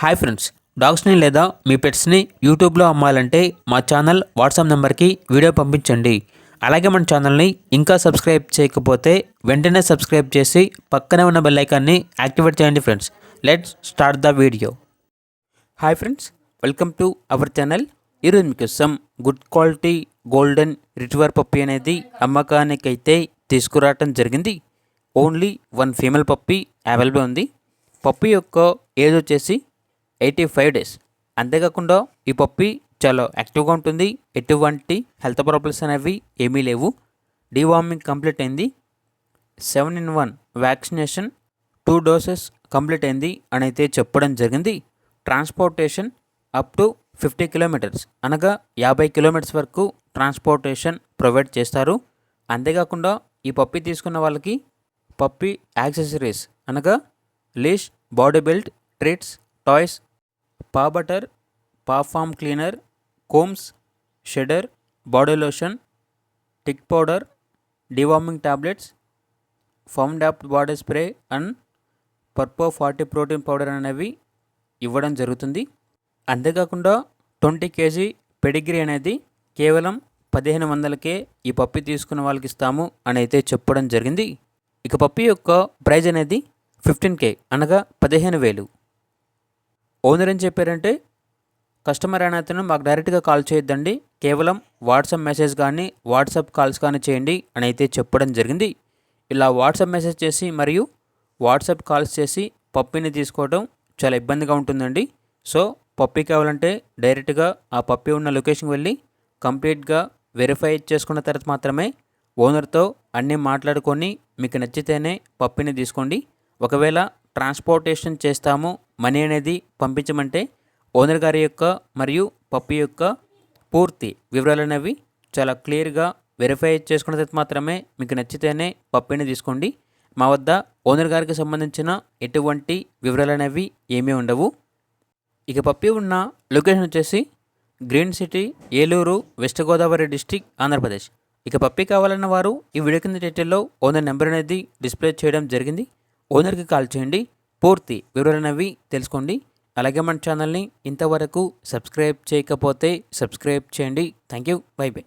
Hi friends, డాగ్స్ని లేదా మీ పెట్స్ని యూట్యూబ్లో అమ్మాలంటే మా ఛానల్ వాట్సాప్ నెంబర్కి వీడియో పంపించండి. అలాగే మన ఛానల్ని ఇంకా సబ్స్క్రైబ్ చేయకపోతే వెంటనే సబ్స్క్రైబ్ చేసి పక్కనే ఉన్న బెల్ ఐకాన్ని యాక్టివేట్ చేయండి friends. Let's start the video. Hi friends, welcome to our channel. ఈరోజు మీకోసం good quality golden retriever puppy అనేది అమ్మకానికైతే తీసుకురావటం జరిగింది. ఓన్లీ 1 ఫీమేల్ పప్పీ అవైలబుల్ ఉంది. పప్పీ యొక్క ఏజ్ వచ్చేసి 85 డేస్. అంతేకాకుండా ఈ పప్పీ చాలా యాక్టివ్గా ఉంటుంది. ఎటువంటి హెల్త్ ప్రాబ్లమ్స్ అనేవి ఏమీ లేవు. డీవార్మింగ్ కంప్లీట్ అయింది. 7-in-1 వ్యాక్సినేషన్ 2 డోసెస్ కంప్లీట్ అయింది అని అయితే చెప్పడం జరిగింది. ట్రాన్స్పోర్టేషన్ అప్ టు 50 కిలోమీటర్స్ అనగా 50 కిలోమీటర్స్ వరకు ట్రాన్స్పోర్టేషన్ ప్రొవైడ్ చేస్తారు. అంతేకాకుండా ఈ పప్పీ తీసుకున్న వాళ్ళకి పప్పీ యాక్సెసరీస్ అనగా leash, body belt, treats, toys, paw butter, paw foam cleaner, combs, shedder, body lotion, tick powder, deworming tablets, foam డాప్ట్ బాడీ స్ప్రే అండ్ పర్పో 40 ప్రోటీన్ పౌడర్ అనేవి ఇవ్వడం జరుగుతుంది. అంతేకాకుండా 20 kg పెడిగ్రీ అనేది కేవలం 1500కే ఈ పప్పీ తీసుకున్న వాళ్ళకి ఇస్తాము అని అయితే చెప్పడం జరిగింది. ఇక పప్పీ యొక్క ప్రైజ్ అనేది 15K అనగా 15,000. ఓనర్ ఏం చెప్పారంటే, కస్టమర్ అయినతను మాకు డైరెక్ట్గా కాల్ చేయొద్దండి, కేవలం వాట్సాప్ మెసేజ్ కానీ వాట్సాప్ కాల్స్ కానీ చేయండి అని అయితే చెప్పడం జరిగింది. ఇలా వాట్సాప్ మెసేజ్ చేసి మరియు వాట్సాప్ కాల్స్ చేసి పప్పీని తీసుకోవడం చాలా ఇబ్బందిగా ఉంటుందండి. సో పప్పీ కావాలంటే డైరెక్ట్గా ఆ పప్పీ ఉన్న లొకేషన్కి వెళ్ళి కంప్లీట్గా వెరిఫై చేసుకున్న తర్వాత మాత్రమే ఓనర్తో అన్నీ మాట్లాడుకొని మీకు నచ్చితేనే పప్పీని తీసుకోండి. ఒకవేళ ట్రాన్స్పోర్టేషన్ చేస్తాము, మనీ అనేది పంపించమంటే ఓనర్ గారి యొక్క మరియు పప్పీ యొక్క పూర్తి వివరాలు అనేవి చాలా క్లియర్గా వెరిఫై చేసుకున్న తర్వాత మాత్రమే మీకు నచ్చితేనే పప్పీని తీసుకోండి. మా వద్ద ఓనర్ గారికి సంబంధించిన ఎటువంటి వివరాలు అనేవి ఏమీ ఉండవు. ఇక పప్పీ ఉన్న లొకేషన్ వచ్చేసి green city, Eluru, west Godavari district, Andhra Pradesh. ఇక పప్పీ కావాలన్న వారు ఈ వీడియో కింద టైటిల్లో ఓనర్ నెంబర్ అనేది డిస్ప్లే చేయడం జరిగింది. ఓనర్కి కాల్ చేయండి, పూర్తి వివరాలు అనేవి తెలుసుకోండి. అలాగే మన ఛానల్ని ఇంతవరకు సబ్స్క్రైబ్ చేయకపోతే సబ్స్క్రైబ్ చేయండి. Thank you. By by.